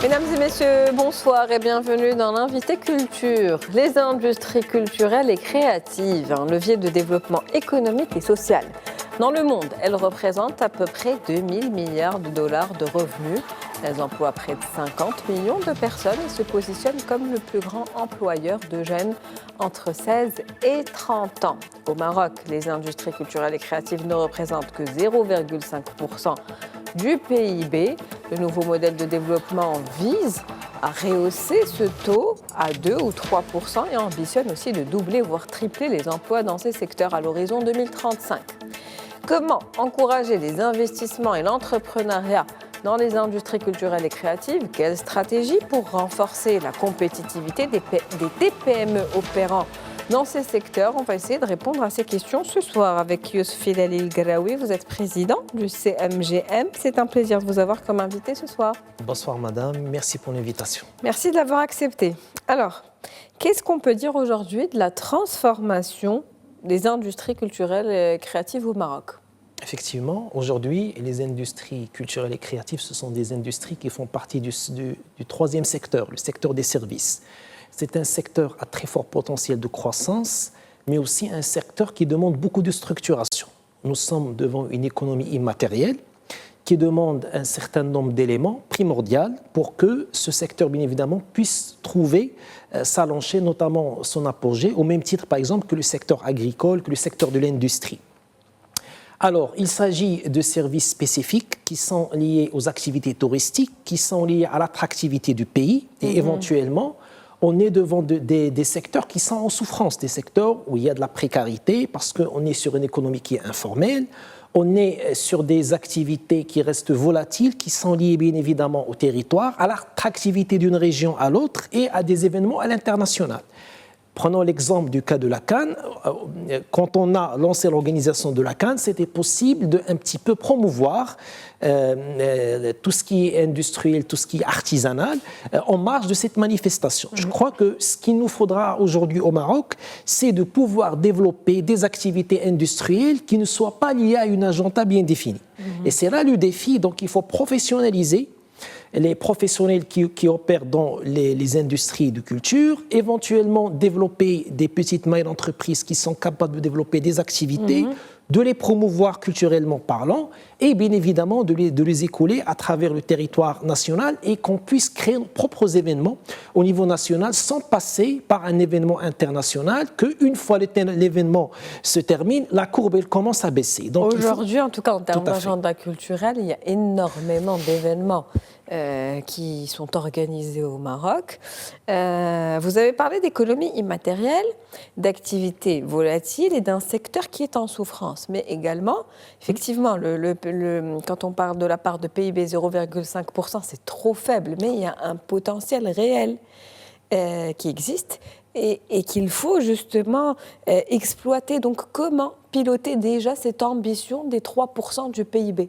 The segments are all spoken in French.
Mesdames et messieurs, bonsoir et bienvenue dans l'invité culture. Les industries culturelles et créatives, un levier de développement économique et social. Dans le monde, elles représentent à peu près 2000 milliards de dollars de revenus. Elles emploient près de 50 millions de personnes et se positionnent comme le plus grand employeur de jeunes entre 16 et 30 ans. Au Maroc, les industries culturelles et créatives ne représentent que 0,5% du PIB. Le nouveau modèle de développement vise à rehausser ce taux à 2 ou 3% et ambitionne aussi de doubler, voire tripler les emplois dans ces secteurs à l'horizon 2035. Comment encourager les investissements et l'entrepreneuriat dans les industries culturelles et créatives? Quelle stratégie pour renforcer la compétitivité des TPME opérant dans ces secteurs? On va essayer de répondre à ces questions ce soir avec Yousfi Dalil-Graoui. Vous êtes président du CMGM. C'est un plaisir de vous avoir comme invité ce soir. Bonsoir madame, merci pour l'invitation. Merci de l'avoir accepté. Alors, qu'est-ce qu'on peut dire aujourd'hui de la transformation des industries culturelles et créatives au Maroc? Effectivement, aujourd'hui, les industries culturelles et créatives, ce sont des industries qui font partie du troisième secteur, le secteur des services. C'est un secteur à très fort potentiel de croissance, mais aussi un secteur qui demande beaucoup de structuration. Nous sommes devant une économie immatérielle qui demande un certain nombre d'éléments primordiaux pour que ce secteur, bien évidemment, puisse trouver sa lancée, notamment son apogée, au même titre, par exemple, que le secteur agricole, que le secteur de l'industrie. Alors, il s'agit de services spécifiques qui sont liés aux activités touristiques, qui sont liés à l'attractivité du pays et éventuellement, on est devant des secteurs qui sont en souffrance, des secteurs où il y a de la précarité parce qu'on est sur une économie qui est informelle, on est sur des activités qui restent volatiles, qui sont liées bien évidemment au territoire, à l'attractivité d'une région à l'autre et à des événements à l'international. Prenons l'exemple du cas de la Cannes. Quand on a lancé l'organisation de la Cannes, c'était possible de un petit peu promouvoir tout ce qui est industriel, tout ce qui est artisanal, en marge de cette manifestation. Je crois que ce qu'il nous faudra aujourd'hui au Maroc, c'est de pouvoir développer des activités industrielles qui ne soient pas liées à une agenda bien définie. Et c'est là le défi, donc il faut professionnaliser les professionnels qui opèrent dans les industries de culture, éventuellement développer des petites mailles d'entreprises qui sont capables de développer des activités, de les promouvoir culturellement parlant et bien évidemment de les écouler à travers le territoire national et qu'on puisse créer nos propres événements au niveau national sans passer par un événement international qu'une fois l'événement se termine, la courbe elle commence à baisser. Aujourd'hui, en tout cas en termes d'agenda culturel, il y a énormément d'événements qui sont organisés au Maroc. Vous avez parlé d'économie immatérielle, d'activités volatiles et d'un secteur qui est en souffrance. Mais également, effectivement, quand on parle de la part de PIB 0,5%, c'est trop faible, mais il y a un potentiel réel qui existe et qu'il faut justement exploiter. Donc comment piloter déjà cette ambition des 3% du PIB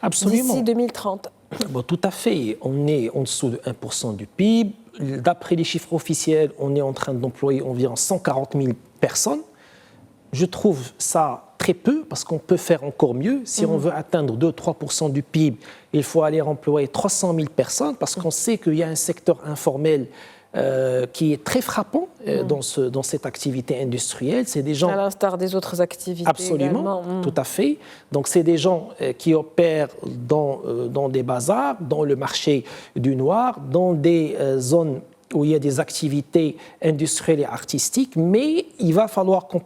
d'ici 2030 ? Bon, tout à fait. On est en dessous de 1% du PIB. D'après les chiffres officiels, on est en train d'employer environ 140 000 personnes. Je trouve ça très peu parce qu'on peut faire encore mieux. Si on veut atteindre 2-3% du PIB, il faut aller employer 300 000 personnes parce qu'on sait qu'il y a un secteur informel qui est très frappant dans cette activité industrielle. C'est des gens... À l'instar des autres activités. Absolument, tout à fait. Donc, c'est des gens qui opèrent dans des bazars, dans le marché du noir, dans des zones où il y a des activités industrielles et artistiques, mais il va falloir qu'on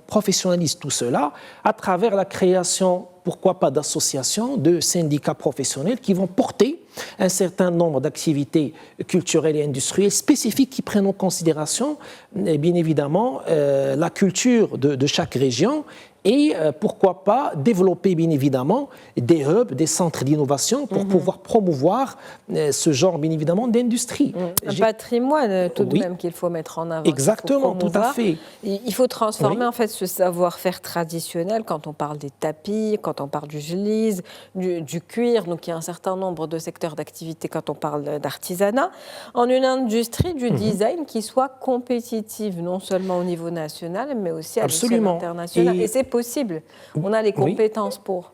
professionnalise tout cela à travers la création, pourquoi pas, d'associations, de syndicats professionnels qui vont porter un certain nombre d'activités culturelles et industrielles spécifiques qui prennent en considération, bien évidemment, la culture de chaque région et pourquoi pas développer bien évidemment des hubs, des centres d'innovation pour pouvoir promouvoir ce genre bien évidemment d'industrie. Un patrimoine tout de même qu'il faut mettre en avant. Exactement, tout à fait. Il faut transformer en fait ce savoir-faire traditionnel quand on parle des tapis, quand on parle du gelise, du cuir, donc il y a un certain nombre de secteurs d'activité quand on parle d'artisanat, en une industrie du design qui soit compétitive non seulement au niveau national mais aussi à l'échelle internationale. Et c'est possible. On a les compétences pour.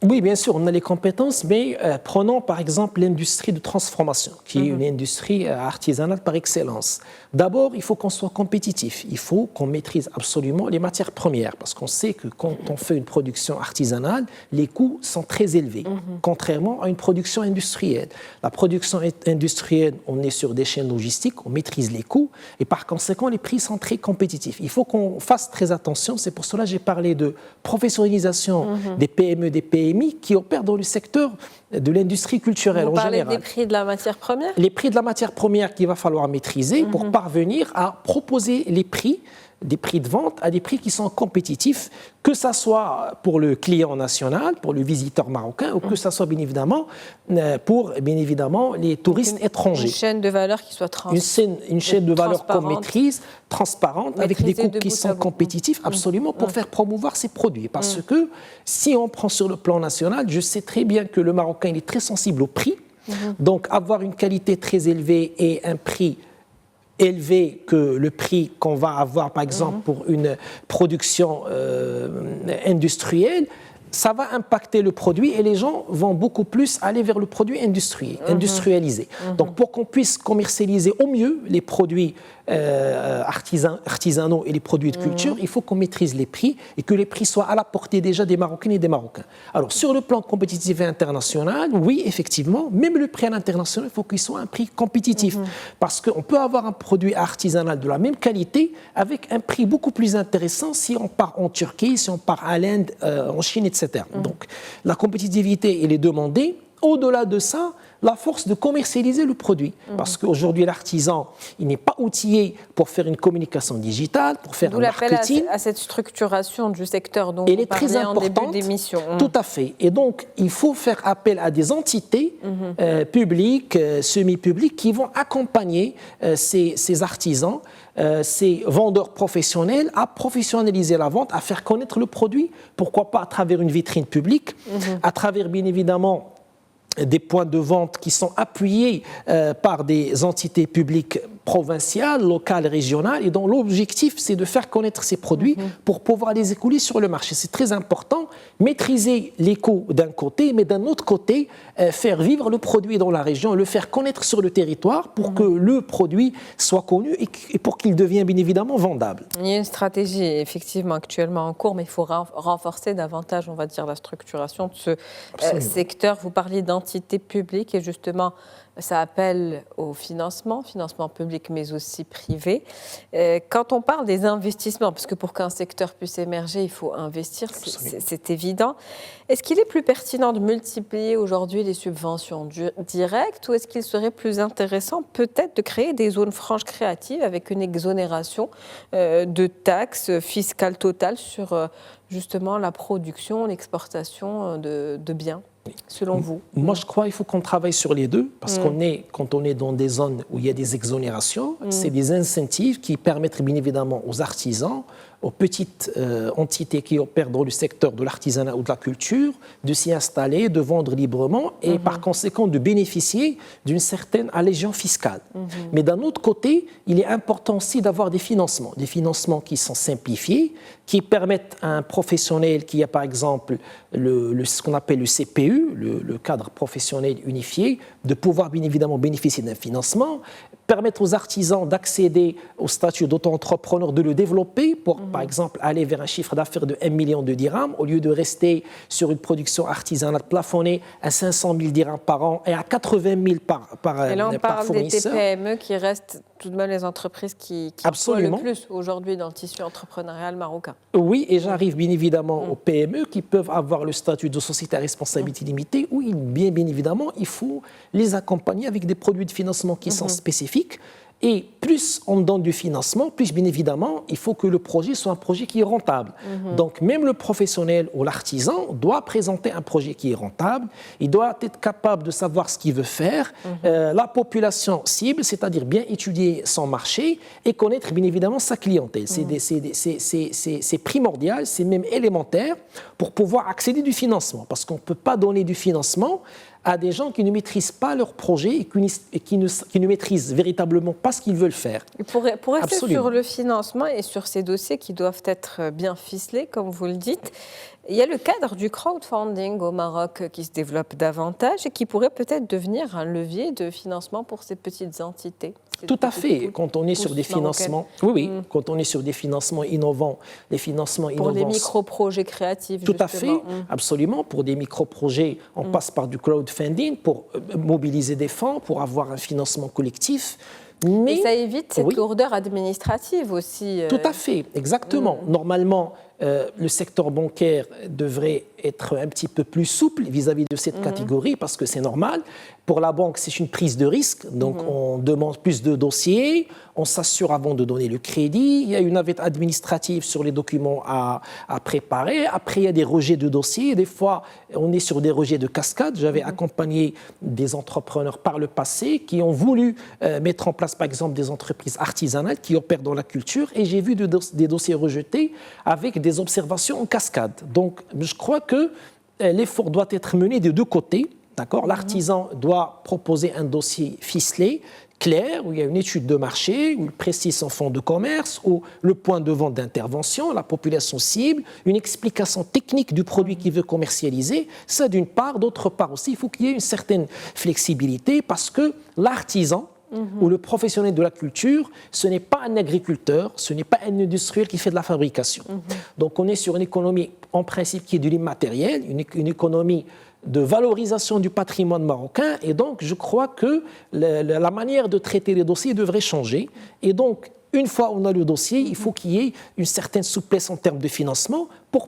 Oui, bien sûr, on a les compétences, mais prenons par exemple l'industrie de transformation, qui est une industrie artisanale par excellence. D'abord, il faut qu'on soit compétitif. Il faut qu'on maîtrise absolument les matières premières, parce qu'on sait que quand on fait une production artisanale, les coûts sont très élevés, contrairement à une production industrielle. La production industrielle, on est sur des chaînes logistiques, on maîtrise les coûts, et par conséquent, les prix sont très compétitifs. Il faut qu'on fasse très attention. C'est pour cela que j'ai parlé de professionnalisation des PME, des PMI, qui opèrent dans le secteur de l'industrie culturelle en général. Vous parlez des prix de la matière première ? Les prix de la matière première qu'il va falloir maîtriser pour parvenir à proposer les prix, des prix de vente à des prix qui sont compétitifs, que ce soit pour le client national, pour le visiteur marocain, ou que ce soit bien évidemment pour les touristes étrangers. Une chaîne de valeur qui soit une chaîne de valeur qu'on maîtrise, transparente, avec des coûts qui sont compétitifs, absolument, pour faire promouvoir ces produits. Parce que si on prend sur le plan national, je sais très bien que le Marocain il est très sensible au prix. Donc avoir une qualité très élevée et un prix élevé que le prix qu'on va avoir, par exemple, pour une production industrielle, ça va impacter le produit et les gens vont beaucoup plus aller vers le produit industrialisé. Donc, pour qu'on puisse commercialiser au mieux les produits artisanaux et les produits de culture, il faut qu'on maîtrise les prix et que les prix soient à la portée déjà des Marocaines et des Marocains. Alors, sur le plan compétitif et international, oui, effectivement, même le prix à l'international, il faut qu'il soit un prix compétitif. Parce qu'on peut avoir un produit artisanal de la même qualité avec un prix beaucoup plus intéressant si on part en Turquie, si on part à l'Inde, en Chine, etc. Donc, la compétitivité, elle est demandée. Au-delà de ça, la force de commercialiser le produit. Parce qu'aujourd'hui, l'artisan, il n'est pas outillé pour faire une communication digitale, pour faire un marketing. D'où l'appel à cette structuration du secteur dont vous parliez en début d'émission. Tout à fait. Et donc, il faut faire appel à des entités publiques, semi-publiques, qui vont accompagner ces artisans, ces vendeurs professionnels à professionnaliser la vente, à faire connaître le produit. Pourquoi pas à travers une vitrine publique, à travers, bien évidemment, des points de vente qui sont appuyés par des entités publiques provinciales, locales, régionales, et dont l'objectif, c'est de faire connaître ces produits pour pouvoir les écouler sur le marché. C'est très important, maîtriser les coûts d'un côté, mais d'un autre côté, faire vivre le produit dans la région, le faire connaître sur le territoire pour que le produit soit connu et pour qu'il devienne bien évidemment vendable. Il y a une stratégie effectivement actuellement en cours, mais il faut renforcer davantage, on va dire, la structuration de ce secteur. Vous parliez d'entités publiques et justement, ça appelle au financement public mais aussi privé. Quand on parle des investissements, parce que pour qu'un secteur puisse émerger, il faut investir, c'est évident. Est-ce qu'il est plus pertinent de multiplier aujourd'hui les subventions directes ou est-ce qu'il serait plus intéressant peut-être de créer des zones franches créatives avec une exonération de taxes fiscales totales sur justement la production, l'exportation de biens ? Selon vous? Moi, je crois qu'il faut qu'on travaille sur les deux, parce quand on est dans des zones où il y a des exonérations, c'est des incentives qui permettent bien évidemment aux artisans, aux petites entités qui opèrent dans le secteur de l'artisanat ou de la culture, de s'y installer, de vendre librement et par conséquent de bénéficier d'une certaine allégeance fiscale. Mais d'un autre côté, il est important aussi d'avoir des financements qui sont simplifiés, qui permettent à un professionnel qui a par exemple ce qu'on appelle le CPU, le cadre professionnel unifié, de pouvoir bien évidemment bénéficier d'un financement, permettre aux artisans d'accéder au statut d'auto-entrepreneur, de le développer pour, par exemple, aller vers un chiffre d'affaires de 1 million de dirhams au lieu de rester sur une production artisanale plafonnée à 500 000 dirhams par an et à 80 000 par fournisseur. Et là, on parle des TPME qui restent tout de même les entreprises qui poilent le plus aujourd'hui dans le tissu entrepreneurial marocain. Oui, et j'arrive bien évidemment aux PME qui peuvent avoir le statut de société à responsabilité limitée où, bien évidemment, il faut les accompagner avec des produits de financement qui sont spécifiques. Et plus on donne du financement, plus bien évidemment, il faut que le projet soit un projet qui est rentable. Donc même le professionnel ou l'artisan doit présenter un projet qui est rentable, il doit être capable de savoir ce qu'il veut faire, la population cible, c'est-à-dire bien étudier son marché et connaître bien évidemment sa clientèle. C'est primordial, c'est même élémentaire pour pouvoir accéder du financement, parce qu'on ne peut pas donner du financement à des gens qui ne maîtrisent pas leur projet et qui ne maîtrisent véritablement pas ce qu'ils veulent faire. Et pour rester sur le financement et sur ces dossiers qui doivent être bien ficelés, comme vous le dites, Il y a le cadre du crowdfunding au Maroc qui se développe davantage et qui pourrait peut-être devenir un levier de financement pour ces petites entités. Tout à fait. Quand on est sur des financements, quand on est sur des financements innovants, les financements innovants. Pour des micro-projets créatifs. Tout à fait, absolument. Pour des micro-projets, on passe par du crowdfunding pour mobiliser des fonds, pour avoir un financement collectif. Mais et ça évite cette lourdeur administrative aussi. Tout à fait, exactement. Normalement, le secteur bancaire devrait être un petit peu plus souple vis-à-vis de cette catégorie parce que c'est normal. Pour la banque, c'est une prise de risque, donc on demande plus de dossiers, on s'assure avant de donner le crédit, il y a une navette administrative sur les documents à préparer, après il y a des rejets de dossiers, des fois on est sur des rejets de cascade. J'avais accompagné des entrepreneurs par le passé qui ont voulu mettre en place par exemple des entreprises artisanales qui opèrent dans la culture et j'ai vu des dossiers rejetés avec des observations en cascade. Donc je crois que l'effort doit être mené des deux côtés. L'artisan doit proposer un dossier ficelé, clair, où il y a une étude de marché, où il précise son fonds de commerce, où le point de vente d'intervention, la population cible, une explication technique du produit qu'il veut commercialiser. Ça d'une part. D'autre part aussi, il faut qu'il y ait une certaine flexibilité parce que l'artisan, ou le professionnel de la culture, ce n'est pas un agriculteur, ce n'est pas un industriel qui fait de la fabrication. Donc on est sur une économie en principe qui est de l'immatériel, une économie de valorisation du patrimoine marocain et donc je crois que la manière de traiter les dossiers devrait changer et donc une fois on a le dossier, il faut qu'il y ait une certaine souplesse en termes de financement pour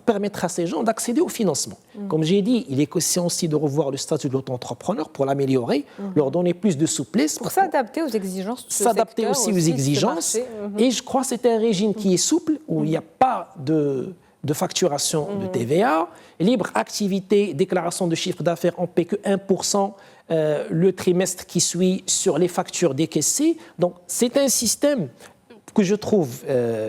permettre à ces gens d'accéder au financement. Comme j'ai dit, il est question aussi de revoir le statut de l'auto-entrepreneur pour l'améliorer, leur donner plus de souplesse. Pour s'adapter aux exigences de ce s'adapter aussi aux exigences. Et je crois que c'est un régime qui est souple, où il n'y a pas de facturation de TVA, libre activité, déclaration de chiffre d'affaires, on ne paie que 1% le trimestre qui suit sur les factures décaissées. Donc c'est un système que je trouve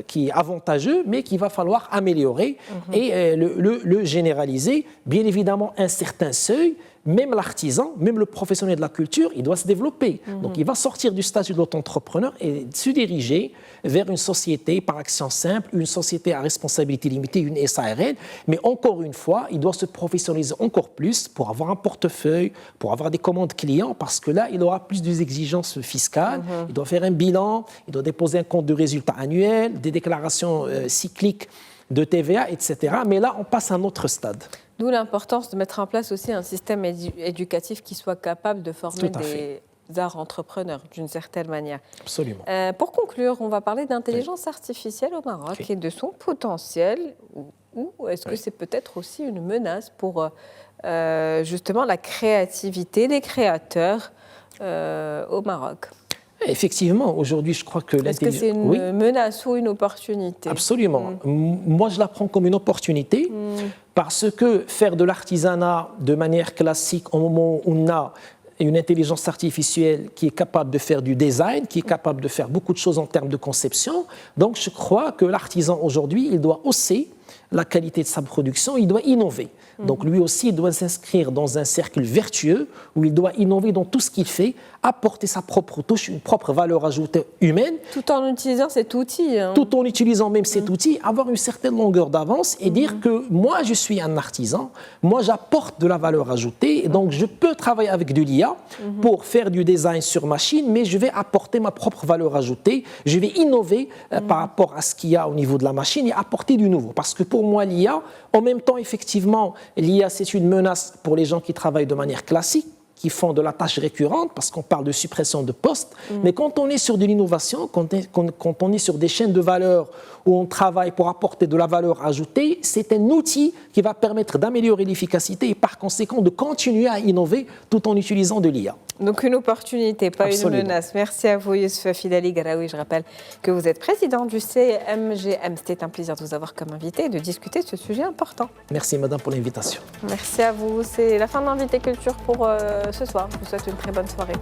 qui est avantageux, mais qu'il va falloir améliorer et le généraliser. Bien évidemment, un certain seuil, même l'artisan, même le professionnel de la culture, il doit se développer. Donc il va sortir du statut de l'auto-entrepreneur et se diriger vers une société par action simple, une société à responsabilité limitée, une SARL. Mais encore une fois, il doit se professionnaliser encore plus pour avoir un portefeuille, pour avoir des commandes clients, parce que là, il aura plus d'exigences fiscales. Il doit faire un bilan, il doit déposer un compte de résultat annuel, des déclarations cycliques de TVA, etc. Mais là, on passe à un autre stade. D'où l'importance de mettre en place aussi un système éducatif qui soit capable de former des arts entrepreneurs d'une certaine manière. Absolument. Pour conclure, on va parler d'intelligence artificielle au Maroc et de son potentiel. Ou est-ce que c'est peut-être aussi une menace pour justement la créativité des créateurs au Maroc ? Effectivement, aujourd'hui, je crois que l'intelligence... Est-ce que c'est une menace ou une opportunité ? Absolument. Moi, je la prends comme une opportunité parce que faire de l'artisanat de manière classique au moment où on a une intelligence artificielle qui est capable de faire du design, qui est capable de faire beaucoup de choses en termes de conception, donc je crois que l'artisan aujourd'hui, il doit hausser la qualité de sa production, il doit innover. Donc lui aussi, il doit s'inscrire dans un cercle vertueux où il doit innover dans tout ce qu'il fait, apporter sa propre touche, une propre valeur ajoutée humaine. Tout en utilisant cet outil. Tout en utilisant même cet outil, avoir une certaine longueur d'avance et dire que moi, je suis un artisan, moi, j'apporte de la valeur ajoutée et donc je peux travailler avec de l'IA pour faire du design sur machine, mais je vais apporter ma propre valeur ajoutée, je vais innover par rapport à ce qu'il y a au niveau de la machine et apporter du nouveau. Parce que pour moi, l'IA, en même temps, effectivement, l'IA, c'est une menace pour les gens qui travaillent de manière classique, qui font de la tâche récurrente, parce qu'on parle de suppression de postes. Mais quand on est sur de l'innovation, quand on est sur des chaînes de valeur où on travaille pour apporter de la valeur ajoutée, c'est un outil qui va permettre d'améliorer l'efficacité et par conséquent de continuer à innover tout en utilisant de l'IA. Donc une opportunité, pas Absolument. Une menace. Merci à vous, Youssefa Fidali Garaoui. Je rappelle que vous êtes président du CMGM. C'était un plaisir de vous avoir comme invité et de discuter de ce sujet important. Merci, madame, pour l'invitation. Merci à vous. C'est la fin de l'Invité Culture pour ce soir. Je vous souhaite une très bonne soirée.